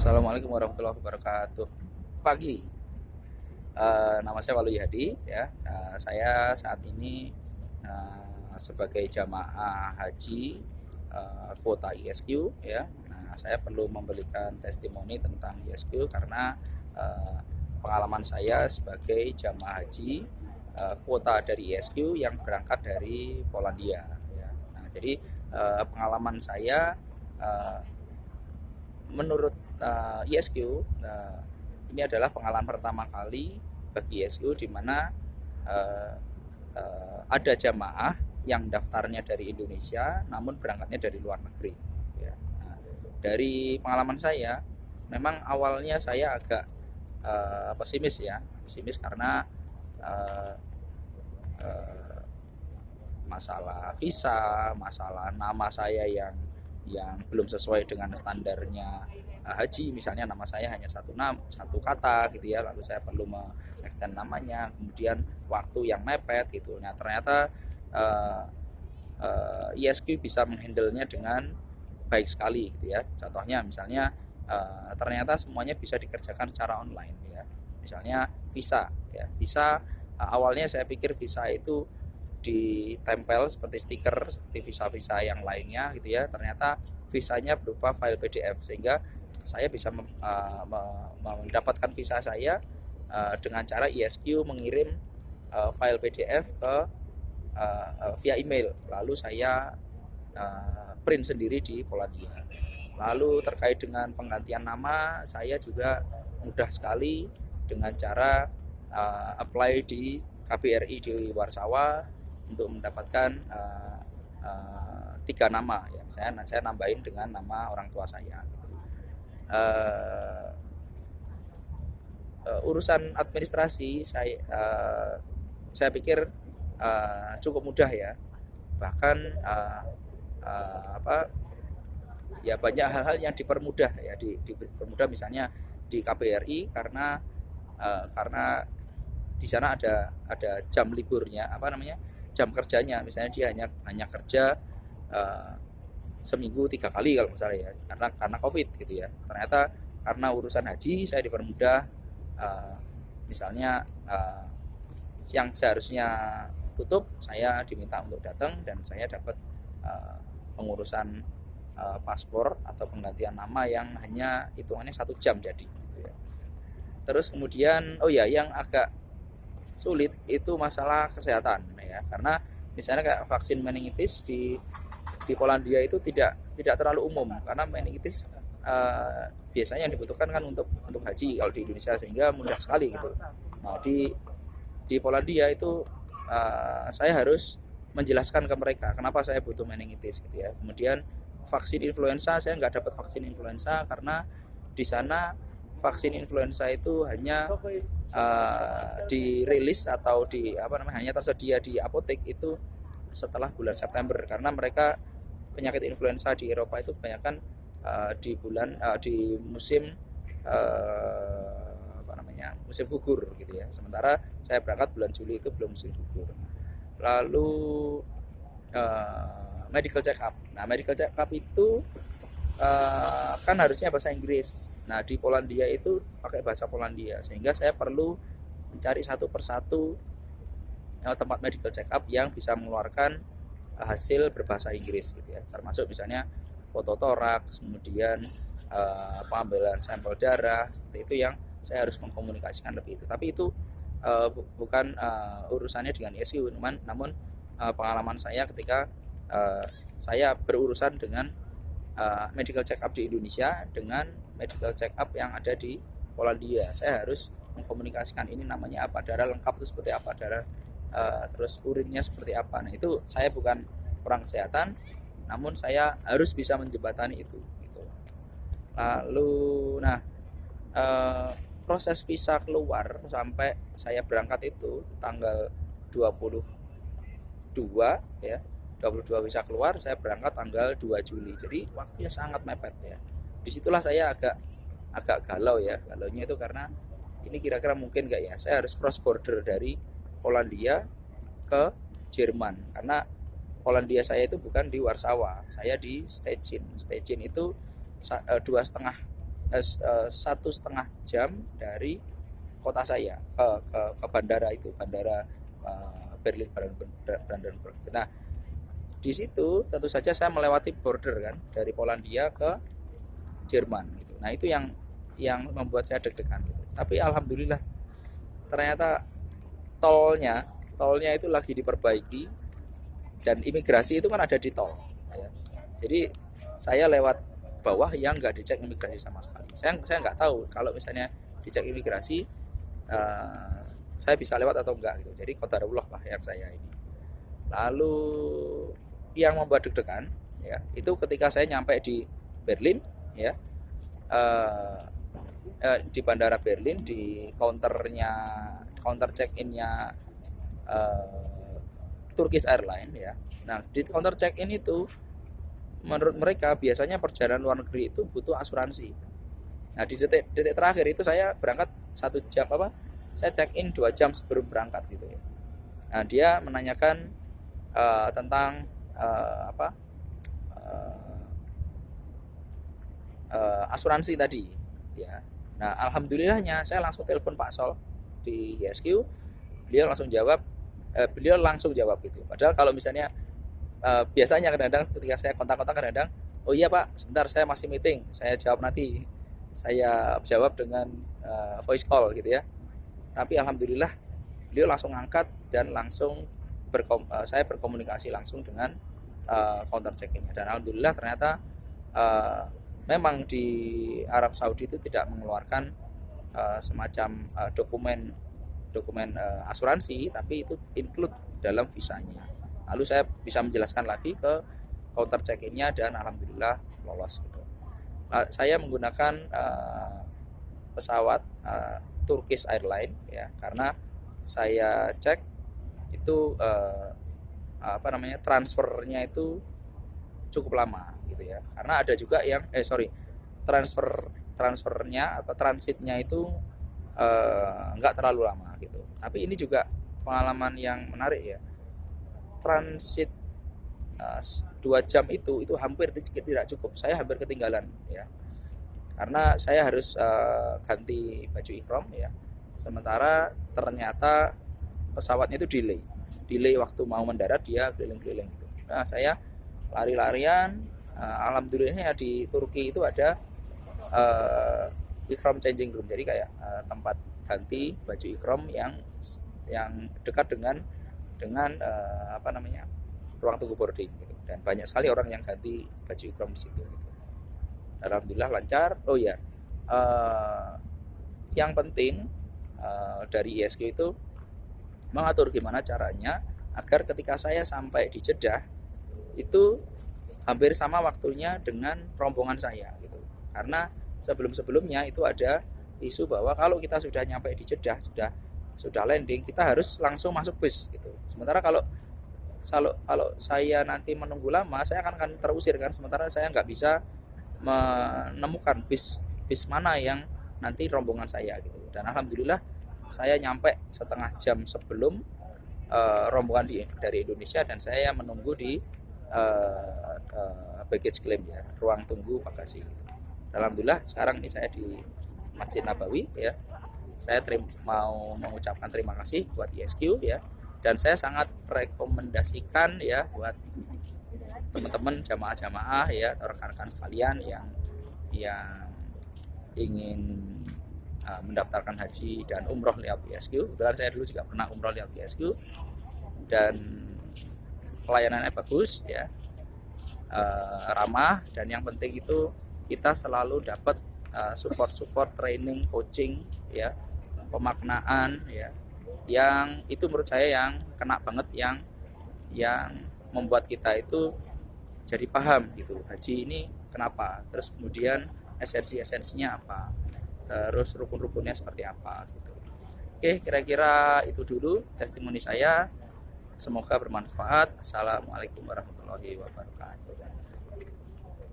Assalamualaikum warahmatullahi wabarakatuh. Pagi, nama saya Waluyo Hadi ya. Saya saat ini sebagai jamaah haji kuota ISQ ya. Nah, saya perlu memberikan testimoni tentang ISQ karena pengalaman saya sebagai jamaah haji kuota dari ISQ yang berangkat dari Polandia ya. Nah, jadi pengalaman saya menurut ISQ, ini adalah pengalaman pertama kali bagi ISQ di mana ada jamaah yang daftarnya dari Indonesia namun berangkatnya dari luar negeri ya. Nah, dari pengalaman saya memang awalnya saya agak pesimis karena masalah visa, masalah nama saya yang belum sesuai dengan standarnya haji, misalnya nama saya hanya satu kata gitu ya, lalu saya perlu mengextend namanya, kemudian waktu yang mepet gitu. Nah, ternyata ISQ bisa menghandle-nya dengan baik sekali gitu ya. Contohnya misalnya ternyata semuanya bisa dikerjakan secara online ya. Misalnya visa ya. Visa awalnya saya pikir visa itu ditempel seperti stiker seperti visa-visa yang lainnya gitu ya. Ternyata visanya berupa file PDF sehingga saya bisa mendapatkan visa saya dengan cara ISQ mengirim file PDF ke via email, lalu saya print sendiri di Polandia. Lalu terkait dengan penggantian nama, saya juga mudah sekali dengan cara apply di KBRI di Warsawa untuk mendapatkan 3 nama ya. Saya nambahin dengan nama orang tua saya. Urusan administrasi saya pikir cukup mudah ya. Bahkan ya banyak hal-hal yang dipermudah ya, dipermudah misalnya di KBRI karena di sana ada jam liburnya, jam kerjanya, misalnya dia hanya kerja seminggu 3 kali kalau misalnya ya, karena COVID gitu ya. Ternyata karena urusan haji saya dipermudah, misalnya yang seharusnya tutup saya diminta untuk datang dan saya dapat pengurusan paspor atau penggantian nama yang hanya hitungannya 1 jam jadi gitu ya. Terus kemudian yang agak sulit itu masalah kesehatan ya, karena misalnya kayak vaksin meningitis di Polandia itu tidak terlalu umum karena meningitis biasanya yang dibutuhkan kan untuk haji kalau di Indonesia, sehingga mudah sekali gitu. Nah, di Polandia itu saya harus menjelaskan ke mereka kenapa saya butuh meningitis gitu ya. Kemudian vaksin influenza, saya nggak dapat vaksin influenza karena di sana vaksin influenza itu hanya dirilis atau hanya tersedia di apotek itu setelah bulan September, karena mereka penyakit influenza di Eropa itu kebanyakan di musim musim gugur gitu ya. Sementara saya berangkat bulan Juli itu belum musim gugur. Lalu medical check up. Nah, medical check up itu kan harusnya bahasa Inggris. Nah, di Polandia itu pakai bahasa Polandia, sehingga saya perlu mencari satu persatu tempat medical check up yang bisa mengeluarkan hasil berbahasa Inggris gitu ya. Termasuk misalnya foto toraks, kemudian pengambilan sampel darah, seperti itu yang saya harus mengkomunikasikan lebih itu. Tapi itu bukan urusannya dengan ISQ, namun pengalaman saya ketika saya berurusan dengan medical check up di Indonesia dengan medical check up yang ada di Polandia. Saya harus mengkomunikasikan ini namanya apa, darah lengkap itu seperti apa, darah terus urinnya seperti apa. Nah, itu saya bukan orang kesehatan, namun saya harus bisa menjembatani itu gitu. Lalu proses visa keluar sampai saya berangkat itu tanggal 22 ya. 22 visa keluar, saya berangkat tanggal 2 Juli. Jadi waktunya sangat mepet ya. Disitulah saya agak galau ya. Galaunya itu karena ini kira-kira mungkin nggak ya, saya harus cross border dari Polandia ke Jerman, karena Polandia saya itu bukan di Warsawa, saya di Szczecin. Szczecin itu 2,5 1,5 jam dari kota saya ke bandara itu, bandara Berlin Brandenburg. Nah, di situ tentu saja saya melewati border kan dari Polandia ke Jerman gitu. Nah, itu yang membuat saya deg-degan gitu. Tapi alhamdulillah ternyata tolnya itu lagi diperbaiki, dan imigrasi itu kan ada di tol ya. Jadi saya lewat bawah yang nggak dicek imigrasi sama sekali. Saya nggak tahu kalau misalnya dicek imigrasi saya bisa lewat atau enggak gitu. Jadi qadarullah lah yang saya ini. Lalu yang membuat deg-degan ya itu ketika saya nyampe di Berlin ya, di bandara Berlin, di counter check-innya Turkish Airlines ya. Nah, di counter check-in itu menurut mereka biasanya perjalanan luar negeri itu butuh asuransi. Nah, di detik terakhir itu saya berangkat 1 jam saya check in 2 jam sebelum berangkat gitu ya. Nah, dia menanyakan tentang asuransi tadi ya. Nah, alhamdulillahnya saya langsung telepon Pak Sol di ISQ, beliau langsung jawab gitu. Padahal kalau misalnya biasanya kadang-kadang ketika saya kontak-kontak kadang-kadang, oh iya Pak, sebentar saya masih meeting, saya jawab nanti. Saya jawab dengan voice call gitu ya. Tapi alhamdulillah beliau langsung angkat dan langsung saya berkomunikasi langsung dengan counter check-innya. Dan alhamdulillah ternyata memang di Arab Saudi itu tidak mengeluarkan semacam dokumen asuransi, tapi itu include dalam visanya. Lalu saya bisa menjelaskan lagi ke counter check-innya dan alhamdulillah lolos gitu. Saya menggunakan pesawat Turkish Airlines ya, karena saya cek itu transfernya itu cukup lama gitu ya. Karena ada juga yang transfernya atau transitnya itu enggak terlalu lama gitu. Tapi ini juga pengalaman yang menarik ya. Transit 2 jam itu hampir tidak cukup. Saya hampir ketinggalan ya. Karena saya harus ganti baju ihram ya. Sementara ternyata pesawatnya itu delay waktu mau mendarat, dia keliling-keliling gitu. Nah, saya lari-larian. Alhamdulillahnya di Turki itu ada ihram changing room, jadi kayak tempat ganti baju ihram yang dekat dengan ruang tunggu boarding gitu. Dan banyak sekali orang yang ganti baju ihram di situ gitu. Alhamdulillah lancar. Oh ya, yang penting dari ISQ itu mengatur gimana caranya agar ketika saya sampai di Jeddah itu hampir sama waktunya dengan rombongan saya gitu. Karena sebelum-sebelumnya itu ada isu bahwa kalau kita sudah nyampe di Jeddah, sudah landing, kita harus langsung masuk bis gitu. Sementara kalau saya nanti menunggu lama, saya akan terusir kan. Sementara saya nggak bisa menemukan bis mana yang nanti rombongan saya gitu. Dan alhamdulillah saya nyampe 1/2 jam sebelum rombongan dari Indonesia, dan saya menunggu di baggage claim ya, ruang tunggu bagasi gitu. Alhamdulillah sekarang ini saya di Masjid Nabawi ya. Saya mau mengucapkan terima kasih buat ISQ ya, dan saya sangat rekomendasikan ya buat teman-teman jamaah-jamaah ya, rekan-rekan sekalian yang ingin mendaftarkan haji dan umroh lewat ISQ. Kebetulan saya dulu juga pernah umroh lewat ISQ dan pelayanannya bagus ya, ramah, dan yang penting itu kita selalu dapat support training, coaching ya, pemaknaan ya, yang itu menurut saya yang kena banget, yang membuat kita itu jadi paham gitu, haji ini kenapa, terus kemudian esensinya apa, terus rukun-rukunnya seperti apa gitu. Oke, kira-kira itu dulu testimoni saya, semoga bermanfaat. Assalamualaikum warahmatullahi wabarakatuh.